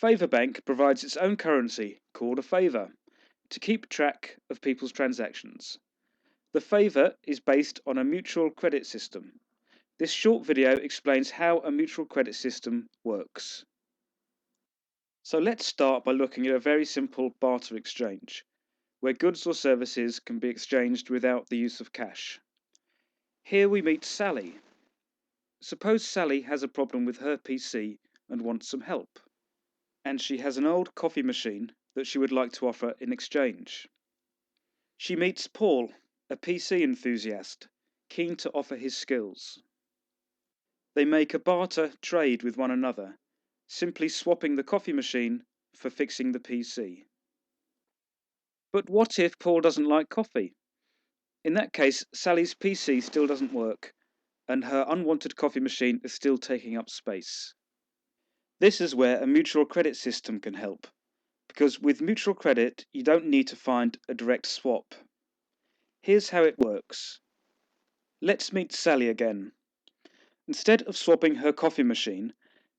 Favabank provides its own currency, called a favour, to keep track of people's transactions. The favour is based on a mutual credit system. This short video explains how a mutual credit system works. So let's start by looking at a very simple barter exchange, where goods or services can be exchanged without the use of cash. Here we meet Sally. Suppose Sally has a problem with her PC and wants some help, and she has an old coffee machine that she would like to offer in exchange. She meets Paul, a PC enthusiast, keen to offer his skills. They make a barter trade with one another, simply swapping the coffee machine for fixing the PC. But what if Paul doesn't like coffee? In that case, Sally's PC still doesn't work, and her unwanted coffee machine is still taking up space. This is where a mutual credit system can help, because with mutual credit, you don't need to find a direct swap. Here's how it works. Let's meet Sally again. Instead of swapping her coffee machine,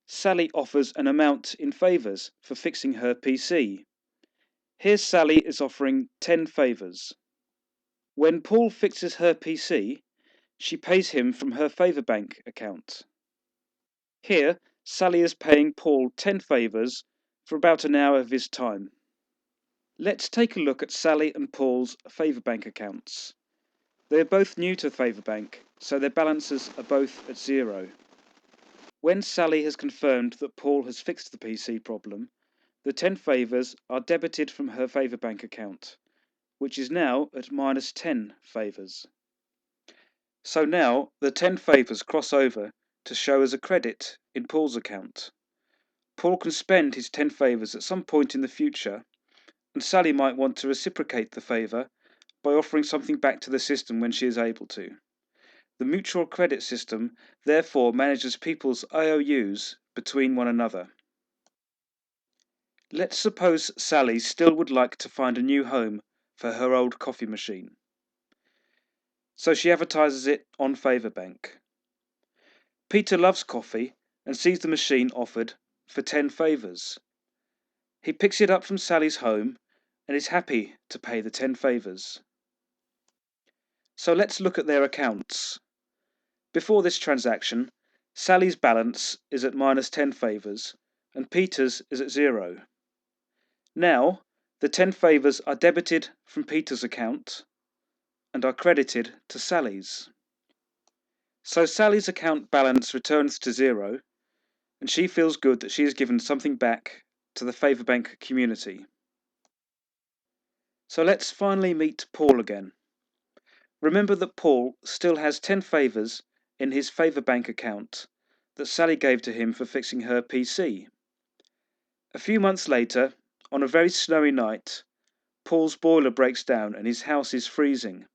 Sally offers an amount in favours for fixing her PC. Here Sally is offering 10 favours. When Paul fixes her PC, she pays him from her Favabank account. Here, Sally is paying Paul 10 favours for about an hour of his time. Let's take a look at Sally and Paul's Favabank accounts. They are both new to Favabank, so their balances are both at zero. When Sally has confirmed that Paul has fixed the PC problem, the 10 favours are debited from her Favabank account, which is now at minus 10 favours. So now the 10 favours cross over to show as a credit in Paul's account. Paul can spend his 10 favours at some point in the future, and Sally might want to reciprocate the favour by offering something back to the system when she is able to. The mutual credit system therefore manages people's IOUs between one another. Let's suppose Sally still would like to find a new home for her old coffee machine. So she advertises it on Favabank. Peter loves coffee and sees the machine offered for 10 favours. He picks it up from Sally's home and is happy to pay the 10 favours. So let's look at their accounts. Before this transaction, Sally's balance is at minus 10 favours and Peter's is at zero. Now, the 10 favours are debited from Peter's account and are credited to Sally's. So Sally's account balance returns to zero, and she feels good that she has given something back to the Favabank community. So let's finally meet Paul again. Remember that Paul still has 10 favours in his Favabank account that Sally gave to him for fixing her PC. A few months later, on a very snowy night, Paul's boiler breaks down and his house is freezing.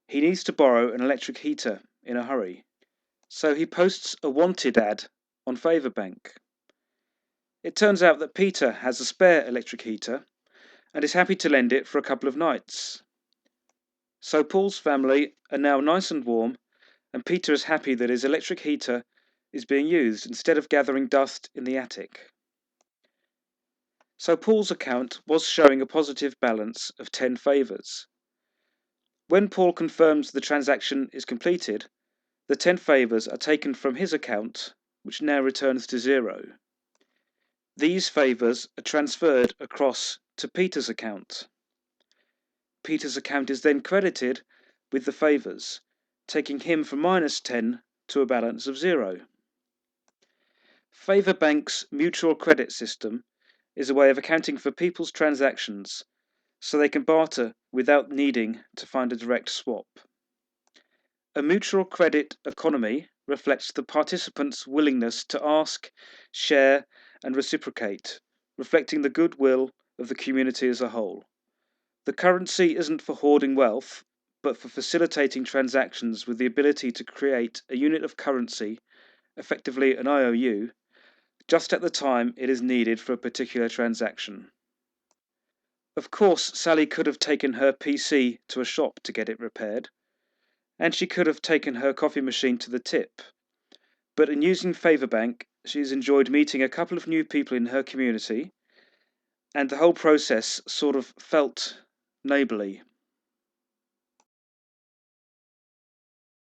He needs to borrow an electric heater in a hurry, so he posts a wanted ad on Favabank. It turns out that Peter has a spare electric heater and is happy to lend it for a couple of nights. So Paul's family are now nice and warm, and Peter is happy that his electric heater is being used instead of gathering dust in the attic. So Paul's account was showing a positive balance of 10 favours. When Paul confirms the transaction is completed, the 10 favours are taken from his account, which now returns to zero. These favours are transferred across to Peter's account. Peter's account is then credited with the favours, taking him from minus 10 to a balance of zero. Favabank's mutual credit system is a way of accounting for people's transactions so they can barter without needing to find a direct swap. A mutual credit economy reflects the participants' willingness to ask, share, and reciprocate, reflecting the goodwill of the community as a whole. The currency isn't for hoarding wealth, but for facilitating transactions with the ability to create a unit of currency, effectively an IOU, just at the time it is needed for a particular transaction. Of course, Sally could have taken her PC to a shop to get it repaired, and she could have taken her coffee machine to the tip. But in using Favabank, She's enjoyed meeting a couple of new people in her community, and the whole process sort of felt neighbourly.